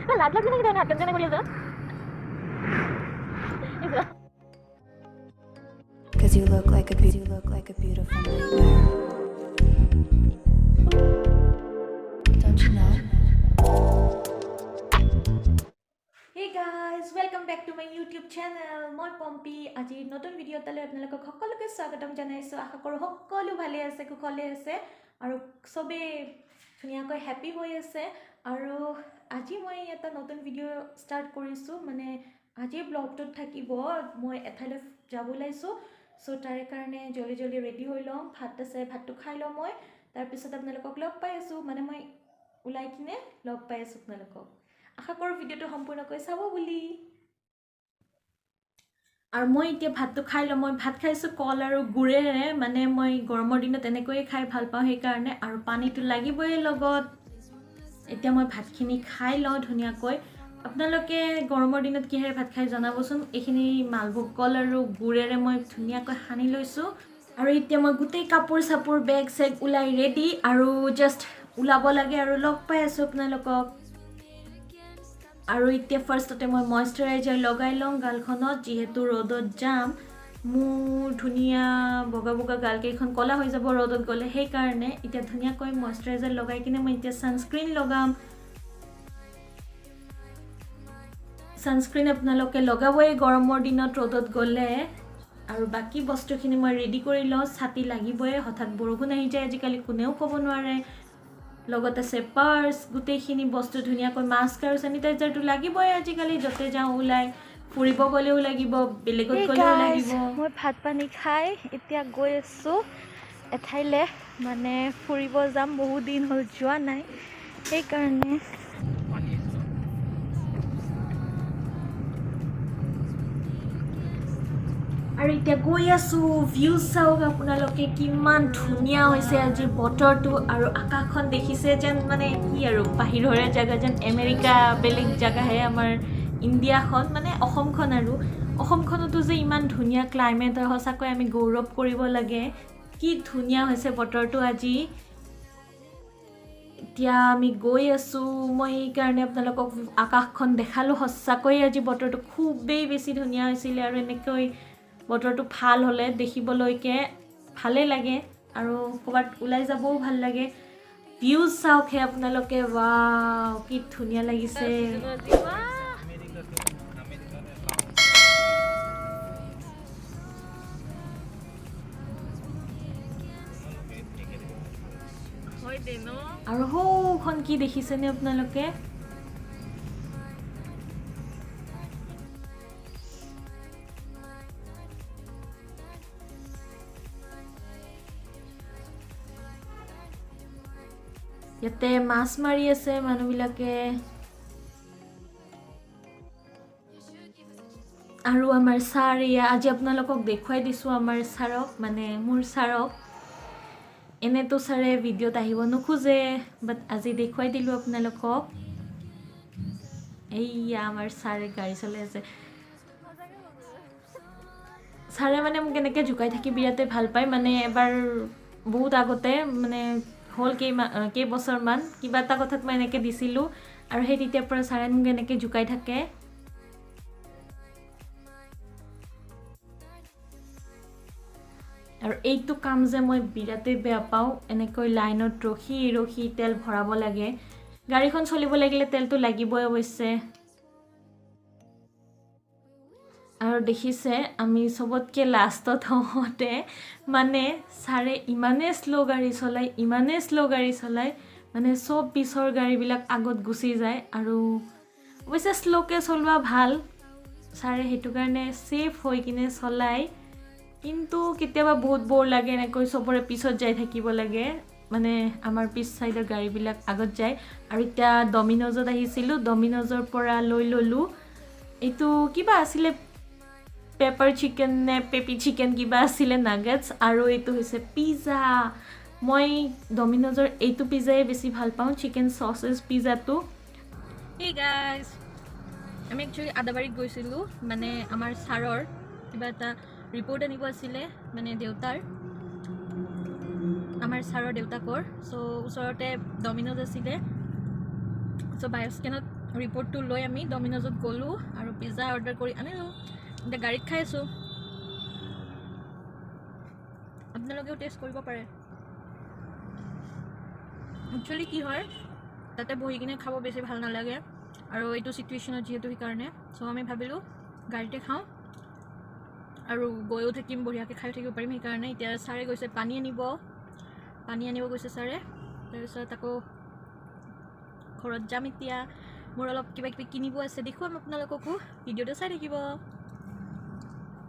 লাট লাগি নেকি হাত কেনে কৰি আছা Cause you look like a beautiful nightmare. Don't you know? Hey guys, welcome back to my YouTube channel. মই পম্পি আজি নতুন ভিডিও এটালৈ আপোনালোকক সকলোকে স্বাগতম জনাইছো আশা কৰো সকলো ভালে আছে কুশলে আছে আৰু সবে ধুনিয়াকৈ হ্যাপি হৈ আছে আৰু আজি মই এটা নতুন ভিডিও ষ্টাৰ্ট কৰিছো মানে আজি ব্লগটো থাকিব মই এঠাইলৈ যাব লাইছো সো তাৰে কাৰণে জলদি জলদি ৰেডি হৈ লম ভাত আছে ভাতটো খাই লম মই তাৰ পিছত আপোনালোকক লগ পাই আছো মানে মই উলাই কিনে লগ পাই আছো আপোনালোকক আশা কৰো ভিডিওটো সম্পূৰ্ণকৈ চাব বুলি আৰু মই এতিয়া ভাতটো খাই লম মই ভাত খাইছো কল আৰু গুৰেৰে মানে মই গৰমৰ দিনত এনেকৈ খাই ভাল পাওঁ সেই কাৰণে আৰু পানীটো লাগিবই লগত এতিয়া মই ভাতখিনি খাই লওঁ ধুনিয়াকৈ আপোনালোকে গৰমৰ দিনত কিহেৰে ভাত খাই জনাবচোন এখিনি মালভোগ কল আৰু গুৰেৰে মই ধুনিয়াকৈ হানি লৈছো আৰু এতিয়া মই গুটেই কাপোৰ সাপুৰ বেগ সেগ উলাই ৰেডি আৰু জাস্ট উলাব লাগে আৰু লগ পাই আছো আপোনালোকক আৰু এতিয়া ফাৰ্ষ্টতে মই ময়শ্চাৰাইজাৰ লগাই লম গালখনত যেহেতু ৰ'দত যাম মোৰ ধুনিয়া বগা বগা গাল কেইখন কলা হৈ যাব ৰ'দত গলে সেই কাৰণে এতিয়া ধুনিয়াকৈ ময়শ্চাৰাইজাৰ লগাই কিনে মই এতিয়া সানস্ক্ৰিন লগাম সানস্ক্ৰিন আপোনালোকে লগাবই গৰমৰ দিনত ৰ'দত গলে আৰু বাকি বস্তুখিনি মই ৰেডি কৰি লওঁ ছাতি লাগিবই হঠাৎ বৰষুণ আহি যায় আজিকালি কোনেও ক'ব নোৱাৰে লগত আছে পাৰ্স গুটেইখিনি বস্তু ধুনিয়াকৈ মাস্ক আৰু স্যানিটাইজাৰটো লাগিবই আজিকালি যতে যাও উলাই ফুৰিব গলেও লাগিব বেলেগত গলেও লাগিব মই ভাত পানী খাই এতিয়া গৈ আছো এঠাইলে মানে ফুৰিব যাম বহুত দিন হ'ল যোৱা নাই সেই কাৰণে আৰু এতিয়া গৈ আছো ভিউজ চাওক আপোনালোকে কিমান ধুনিয়া হৈছে আজি বতৰটো আৰু আকাশখন দেখিছে যেন মানে কি আৰু বাহিৰৰে জায়গা যেন আমেৰিকা বেলেগ জায়গাহে আমাৰ ইণ্ডিয়াখন মানে অসমখন আৰু অসমখনতো যে ইমান ধুনিয়া ক্লাইমেট হয় হসাকৈ আমি গৌৰৱ কৰিব লাগে কি ধুনিয়া হৈছে বতৰটো আজি এতিয়া আমি গৈ আছো মই এই কাৰণে আপোনালোকক আকাশখন দেখালো হসাকৈ আজি বতৰটো খুবেই বেছি ধুনিয়া হৈছিল আৰু এনেকৈ বতৰটো ভাল হলে দেখিবলৈকে ভালে লাগে আৰু কবাত উলাই যাবও ভাল লাগে ভিউজ চাওক হে আপোনালোকে ওয়াও কি ধুনিয়া লাগিছে আৰু হৌখন কি দেখিছেনে আপোনালোকে ইয়াতে মাছ মাৰি আছে মানুহবিলাকে আৰু আমাৰ ছাৰ আজি আপোনালোকক দেখুৱাই দিছো আমাৰ ছাৰক মানে মোৰ ছাৰক এনেতো ছাৰে ভিডিঅ'ত আহিব নোখোজে বাট আজি দেখুৱাই দিলো আপোনালোকক এইয়া আমাৰ ছাৰে গাড়ী চলাই আছে ছাৰে মানে মোক এনেকৈ জুকাই থাকি বিৰাতে ভাল পায় মানে এবাৰ বহুত আগতে মানে হল কেই বছৰমান কিবা এটা কথাত মই এনেকৈ দিছিলো আৰু সেই তেতিয়াৰ পৰা ছাৰে মোক এনেকৈ জুকাই থাকে আৰু এইটো কাম যে মই বিৰাতে বেয়া পাওঁ এনেকৈ লাইনত ৰখি ৰখি তেল ভৰাব লাগে গাড়ীখন চলিব লাগিলে তেলটো লাগিবই অৱশ্যে আৰু দেখিছে আমি সবতকে লাষ্টত হওঁতে মানে ছাৰে ইমানে স্লো গাড়ী চলাই মানে সব পিছৰ গাড়ীবিলাক আগত গুচি যায় আৰু অৱশ্যে স্লোকে চলোৱা ভাল ছাৰে সেইটো কাৰণে সেফ হৈ কিনে চলাই কিন্তু কেতিয়াবা বহুত বৰ লাগে এনেকৈ সবৰে পিছত যাই থাকিব লাগে মানে আমাৰ পিছ সাইডৰ গাড়ীবিলাক আগত যায় আৰু এতিয়া ডমিনোজত আহিছিলো ডমিনোজৰ পৰা লৈ ললো এইটো কিবা আছিলে পেপাৰ চিকেন নে পেপি চিকেন কিবা আছিলে নাগেটস আৰু এইটো হৈছে পিজ্জা মই ডমিনোজৰ এইটো পিজ্জাই বেছি ভাল পাওঁ চিকেন সসেজ পিজ্জাটো Hey guys আমি একচুয়ালি আদাবাৰীত গৈছিলো মানে আমাৰ ছাৰৰ কিবা এটা ৰিপৰ্ট আনিব আছিলে মানে দেউতাৰ আমাৰ ছাৰৰ দেউতাকৰ সো ওচৰতে ডমিনোজ আছিলে সো বায়োস্কেনত ৰিপৰ্টটো লৈ আমি ডমিনজত গ'লোঁ আৰু পিজ্জা অৰ্ডাৰ কৰি আনিলোঁ এতিয়া গাড়ীত খাই আছোঁ আপোনালোকেও টেষ্ট কৰিব পাৰে একচুৱেলি কি হয় তাতে বহি কিনে খাব বেছি ভাল নালাগে আৰু এইটো চিটুৱেশ্যনত যিহেতু সেইকাৰণে চ' আমি ভাবিলোঁ গাড়ীতে খাওঁ আৰু গৈও থাকিম বঢ়িয়াকৈ খাই থাকিব পাৰিম সেইকাৰণে এতিয়া ছাৰে গৈছে পানী আনিব গৈছে ছাৰে তাৰপিছত আকৌ ঘৰত যাম এতিয়া মোৰ অলপ কিবা কিবি কিনিব আছে দেখুৱাম আপোনালোককো ভিডিঅ'টো চাই থাকিব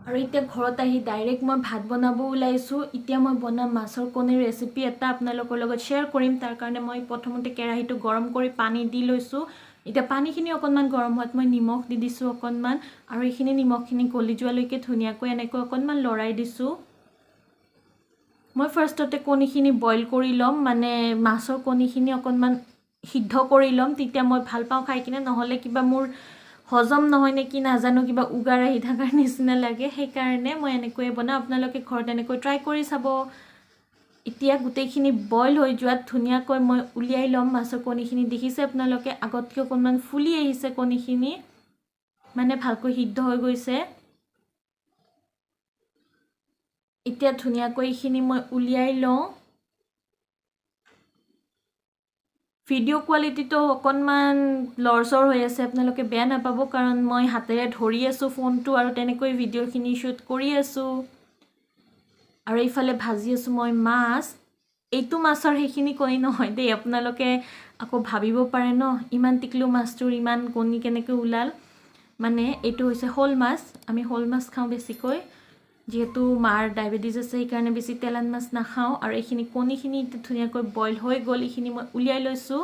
আৰু এতিয়া ঘৰত আহি ডাইৰেক্ট মই ভাত বনাব ওলাইছোঁ এতিয়া মই বনাম মাছৰ কণীৰ ৰেচিপি এটা আপোনালোকৰ লগত শ্বেয়াৰ কৰিম তাৰ কাৰণে মই প্ৰথমতে কেৰাহীটো গৰম কৰি পানী দি লৈছোঁ এতিয়া পানীখিনি অকণমান গৰম হোৱাত মই নিমখ দি দিছোঁ অকণমান আৰু এইখিনি নিমখখিনি গলি যোৱালৈকে ধুনীয়াকৈ এনেকৈ অকণমান লৰাই দিছোঁ মই ফাৰ্ষ্টতে কণীখিনি বইল কৰি ল'ম মানে মাছৰ কণীখিনি অকণমান সিদ্ধ কৰি ল'ম তেতিয়া মই ভাল পাওঁ খাই কিনে নহ'লে কিবা মোৰ হজম নহয় নে কি নাজানো কিবা উগাৰ আহি থকাৰ নিচিনা লাগে সেইকাৰণে মই এনেকৈয়ে বনাওঁ আপোনালোকে ঘৰত এনেকৈ ট্ৰাই কৰি চাব এতিয়া গোটেইখিনি বইল হৈ যোৱাত ধুনীয়াকৈ মই উলিয়াই ল'ম মাছৰ কণীখিনি দেখিছে আপোনালোকে আগতকৈ অকণমান ফুলি আহিছে কণীখিনি মানে ভালকৈ সিদ্ধ হৈ গৈছে এতিয়া ধুনীয়াকৈ এইখিনি মই উলিয়াই লওঁ ভিডিঅ' কোৱালিটিটো অকণমান লৰচৰ হৈ আছে আপোনালোকে বেয়া নাপাব কাৰণ মই হাতেৰে ধৰি আছোঁ ফোনটো আৰু তেনেকৈ ভিডিঅ'খিনি শ্বুট কৰি আছোঁ আৰু এইফালে ভাজি আছোঁ মই মাছ এইটো মাছৰ সেইখিনি কণী নহয় দেই আপোনালোকে আকৌ ভাবিব পাৰে ন ইমান টিকলু মাছটোৰ ইমান কণী কেনেকৈ ওলাল মানে এইটো হৈছে শ'ল মাছ আমি শ'ল মাছ খাওঁ বেছিকৈ যিহেতু মাৰ ডায়েবেটিছ আছে সেইকাৰণে বেছি তেলান মাছ নাখাওঁ আৰু এইখিনি কণীখিনি ধুনীয়াকৈ বইল হৈ গ'ল এইখিনি মই উলিয়াই লৈছোঁ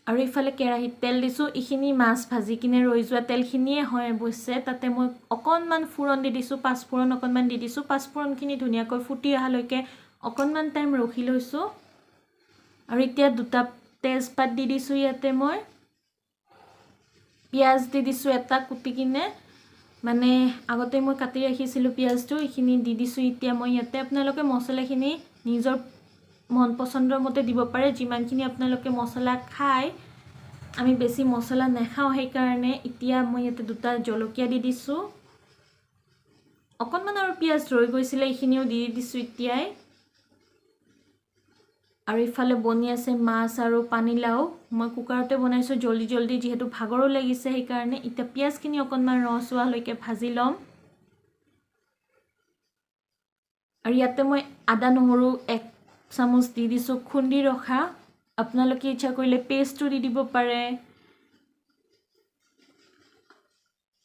আৰু এইফালে কেৰাহীত তেল দিছোঁ এইখিনি মাছ ভাজি কিনে ৰৈ যোৱা তেলখিনিয়ে হয় অৱশ্যে তাতে মই অকণমান ফুৰণ দি দিছোঁ পাঁচফোৰণ অকণমান দি দিছোঁ পাঁচফোৰণখিনি ধুনীয়াকৈ ফুটি অহালৈকে অকণমান টাইম ৰখি লৈছোঁ আৰু এতিয়া দুটা তেজপাত দি দিছোঁ ইয়াতে মই পিঁয়াজ দি দিছোঁ এটা কুটি কিনে মানে আগতে মই কাটি ৰাখিছিলোঁ পিঁয়াজটো এইখিনি দি দিছোঁ এতিয়া মই ইয়াতে আপোনালোকে মছলাখিনি নিজৰ মন পচন্দৰ মতে দিব পাৰে যিমানখিনি আপোনালোকে মছলা খায় আমি বেছি মছলা নাখাওঁ সেইকাৰণে এতিয়া মই ইয়াতে দুটা জলকীয়া দি দিছোঁ অকণমান আৰু পিঁয়াজ ৰৈ গৈছিলে এইখিনিও দি দিছোঁ এতিয়াই আৰু ইফালে বনি আছে মাছ আৰু পানীলাও মই কুকাৰতে বনাইছোঁ জলদি যিহেতু ভাগৰো লাগিছে সেইকাৰণে এতিয়া পিঁয়াজখিনি অকণমান ৰস হোৱালৈকে ভাজি ল'ম আৰু ইয়াতে মই আদা নহৰু 1 চামুচ দি দিছোঁ খুন্দি ৰখা আপোনালোকে ইচ্ছা কৰিলে পেষ্টটো দি দিব পাৰে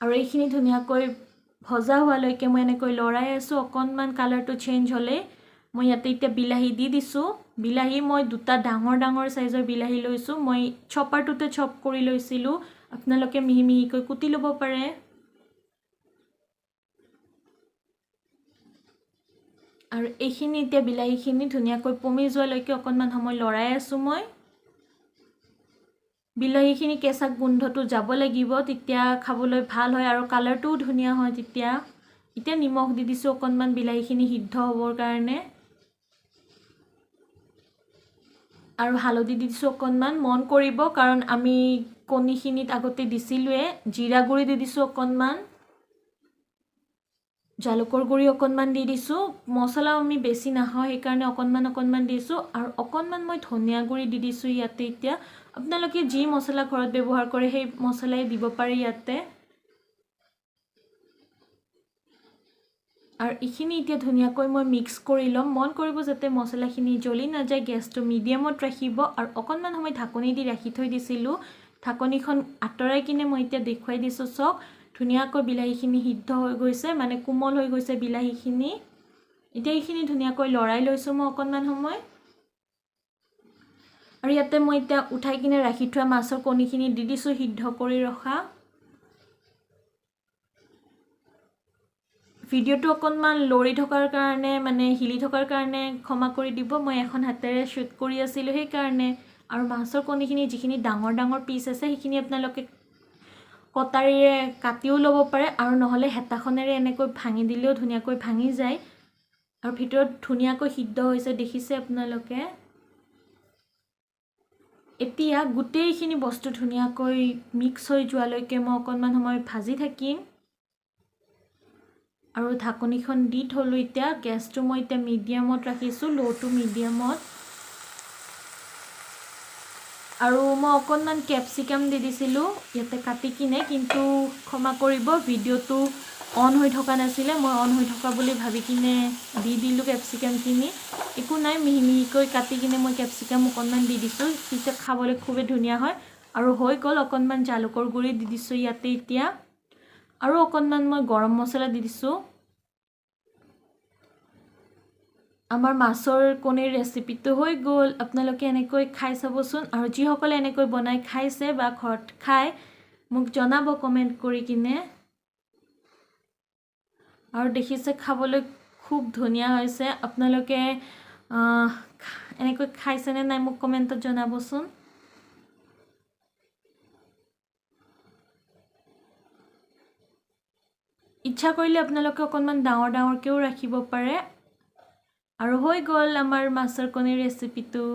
আৰু এইখিনি ধুনীয়াকৈ ভজা হোৱালৈকে মই এনেকৈ লৰাই আছোঁ অকণমান কালাৰটো চেঞ্জ হ'লে মই ইয়াতে এতিয়া বিলাহী দি দিছোঁ বিলাহী মই দুটা ডাঙৰ সাইজৰ বিলাহী লৈছোঁ মই চপাৰটোতে চপ কৰি লৈছিলোঁ আপোনালোকে মিহি মিহিকৈ কুটি ল'ব পাৰে আৰু এইখিনি এতিয়া বিলাহীখিনি ধুনীয়াকৈ পমি যোৱালৈকে অকণমান সময় লৰাই আছোঁ মই বিলাহীখিনি কেঁচা গোন্ধটো যাব লাগিব তেতিয়া খাবলৈ ভাল হয় আৰু কালাৰটোও ধুনীয়া হয় তেতিয়া এতিয়া নিমখ দি দিছোঁ অকণমান বিলাহীখিনি সিদ্ধ হ'বৰ কাৰণে আৰু হালধি দি দিছোঁ অকণমান মন কৰিব কাৰণ আমি কণীখিনিত আগতে দিছিলোঁৱে জিৰা গুড়ি দি দিছোঁ অকণমান জালুকৰ গুড়ি অকণমান দি দিছোঁ মছলা আমি বেছি নাখাওঁ সেইকাৰণে অকণমান দিছোঁ আৰু অকণমান মই ধনিয়া গুড়ি দি দিছোঁ ইয়াতে এতিয়া আপোনালোকে যি মছলা ঘৰত ব্যৱহাৰ কৰে সেই মছলাই দিব পাৰে ইয়াতে আৰু এইখিনি এতিয়া ধুনীয়াকৈ মই মিক্স কৰি ল'ম মন কৰিব যাতে মছলাখিনি জ্বলি নাযায় গেছটো মিডিয়ামত ৰাখিব আৰু অকণমান সময় ঢাকনি দি ৰাখি থৈ দিছিলোঁ ঢাকনিখন আঁতৰাই কিনে মই এতিয়া দেখুৱাই দিছোঁ চাওক ধুনীয়াকৈ বিলাহীখিনি সিদ্ধ হৈ গৈছে মানে কোমল হৈ গৈছে বিলাহীখিনি এতিয়া এইখিনি ধুনীয়াকৈ লৰাই লৈছোঁ মই অকণমান সময় আৰু ইয়াতে মই এতিয়া উঠাই কিনে ৰাখি থোৱা মাছৰ কণীখিনি দি দিছোঁ সিদ্ধ কৰি ৰখা ভিডিঅ'টো অকণমান লৰি থকাৰ কাৰণে মানে হিলি থকাৰ কাৰণে ক্ষমা কৰি দিব মই এখন হাতেৰে শ্বুট কৰি আছিলোঁ সেইকাৰণে আৰু মাছৰ কণীখিনি যিখিনি ডাঙৰ পিচ আছে সেইখিনি আপোনালোকে কটাৰীৰে কাটিও ল'ব পাৰে আৰু নহ'লে হেতাখনেৰে এনেকৈ ভাঙি দিলেও ধুনীয়াকৈ ভাঙি যায় আৰু ভিতৰত ধুনীয়াকৈ সিদ্ধ হৈছে দেখিছে আপোনালোকে এতিয়া গোটেইখিনি বস্তু ধুনীয়াকৈ মিক্স হৈ যোৱালৈকে মই অকণমান সময় ভাজি থাকিম আৰু ঢাকনিখন দি থলোঁ এতিয়া গেছটো মই এতিয়া মিডিয়ামত ৰাখিছোঁ লো টু মিডিয়ামত আৰু মই অকণমান কেপচিকাম দি দিছিলোঁ ইয়াতে কাটি কিনে কিন্তু ক্ষমা কৰিব ভিডিঅ'টো অন হৈ থকা নাছিলে মই অন হৈ থকা বুলি ভাবি কিনে দি দিলোঁ কেপচিকামখিনি একো নাই মিহি মিহিকৈ কাটি কিনে মই কেপচিকাম অকণমান দি দিছোঁ তেতিয়া খাবলৈ খুবেই ধুনীয়া হয় আৰু হৈ গ'ল অকণমান জালুকৰ গুড়ি দি দিছোঁ ইয়াতে এতিয়া আৰু অকণমান মই গৰম মছলা দি দিছোঁ আমাৰ মাছৰ কণীৰ ৰেচিপিটো হৈ গ'ল আপোনালোকে এনেকৈ খাই চাবচোন আৰু যিসকলে এনেকৈ বনাই খাইছে বা ঘৰত খায় মোক জনাব কমেণ্ট কৰি কিনে আৰু দেখিছে খাবলৈ খুব ধুনীয়া হৈছে আপোনালোকে এনেকৈ খাইছেনে নাই মোক কমেণ্টত জনাবচোন ইচ্ছা কৰিলে আপোনালোকে অকণমান ডাঙৰ ডাঙৰকৈও ৰাখিব পাৰে আৰু হৈ গ'ল আমাৰ মাছৰ কণীৰ ৰেচিপিটো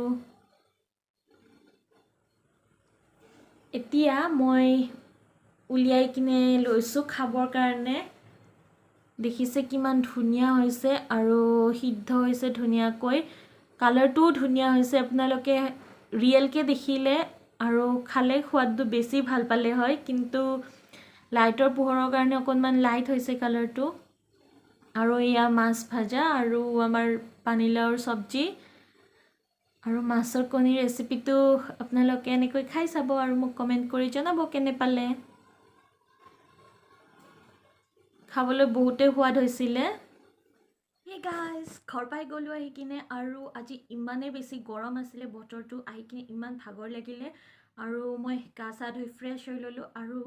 এতিয়া মই উলিয়াই কিনে লৈছোঁ খাবৰ কাৰণে দেখিছে কিমান ধুনীয়া হৈছে আৰু সিদ্ধ হৈছে ধুনীয়াকৈ কালাৰটোও ধুনীয়া হৈছে আপোনালোকে ৰিয়েলকৈ দেখিলে আৰু খালে সোৱাদটো বেছি ভাল পালে হয় কিন্তু লাইটৰ পোহৰৰ কাৰণে অকণমান লাইট হৈছে কালাৰটো আৰু এয়া মাছ ভাজা আৰু আমাৰ পানীলাওৰ চব্জি আৰু মাছৰ কণীৰ ৰেচিপিটো আপোনালোকে এনেকৈ খাই চাব আৰু মোক কমেণ্ট কৰি জনাব কেনে পালে খাবলৈ বহুতেই সোৱাদ হৈছিলে হে গাইজ ঘৰ পাই গ'লোঁ আহি কিনে আৰু আজি ইমানেই বেছি গৰম আছিলে বতৰটো আহি কিনে ইমান ভাগৰ লাগিলে আৰু মই গা চা ধুই ফ্ৰেছ হৈ ল'লোঁ আৰু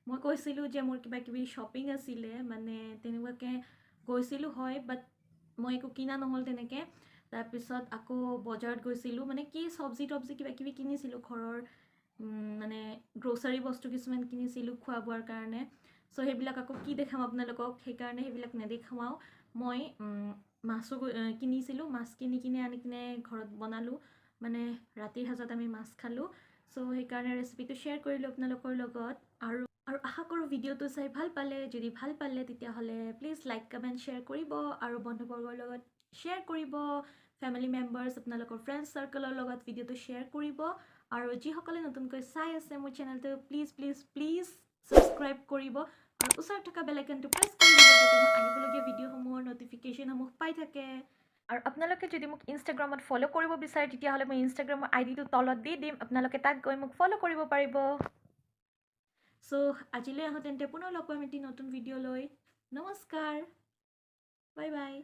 মই কৈছিলোঁ যে মোৰ কিবা কিবি শ্বপিং আছিলে মানে তেনেকুৱাকৈ গৈছিলোঁ হয় বাট মই একো কিনা নহ'ল তেনেকৈ তাৰপিছত আকৌ বজাৰত গৈছিলোঁ মানে কি চব্জি তব্জি কিবা কিবি কিনিছিলোঁ ঘৰৰ মানে গ্ৰ'চাৰী বস্তু কিছুমান কিনিছিলোঁ খোৱা বোৱাৰ কাৰণে চ' সেইবিলাক আকৌ কি দেখাম আপোনালোকক সেইকাৰণে সেইবিলাক নেদেখাওঁ মই মাছো কিনিছিলোঁ মাছ কিনি কিনে আনি কিনে ঘৰত বনালোঁ মানে ৰাতিৰ সাজত আমি মাছ খালোঁ চ' সেইকাৰণে ৰেচিপিটো শ্বেয়াৰ কৰিলোঁ আপোনালোকৰ লগত আৰু আশা কৰোঁ ভিডিঅ'টো চাই ভাল পালে যদি ভাল পালে তেতিয়াহ'লে প্লিজ লাইক কমেণ্ট শ্বেয়াৰ কৰিব আৰু বন্ধুবৰ্গৰ লগত শ্বেয়াৰ কৰিব ফেমিলি মেম্বাৰ্ছ আপোনালোকৰ ফ্ৰেণ্ডছ চাৰ্কলৰ লগত ভিডিঅ'টো শ্বেয়াৰ কৰিব আৰু যিসকলে নতুনকৈ চাই আছে মোৰ চেনেলটো প্লিজ প্লিজ প্লিজ ছাবস্ক্ৰাইব কৰিব আৰু ওচৰত থকা বেল আইকনটো প্ৰেছ কৰি দিব যাতে মই আহিবলগীয়া ভিডিঅ'সমূহৰ ন'টিফিকেশ্যনসমূহ পাই থাকে আৰু আপোনালোকে যদি মোক ইনষ্টাগ্ৰামত ফ'ল' কৰিব বিচাৰে তেতিয়াহ'লে মই ইনষ্টাগ্ৰামৰ আইডিটো তলত দি দিম আপোনালোকে তাত গৈ মোক ফ'ল' কৰিব পাৰিব চ' আজিলৈ আহোঁ তেন্তে পুনৰ লগ পাম এটি নতুন ভিডিঅ' লৈ নমস্কাৰ বাই বাই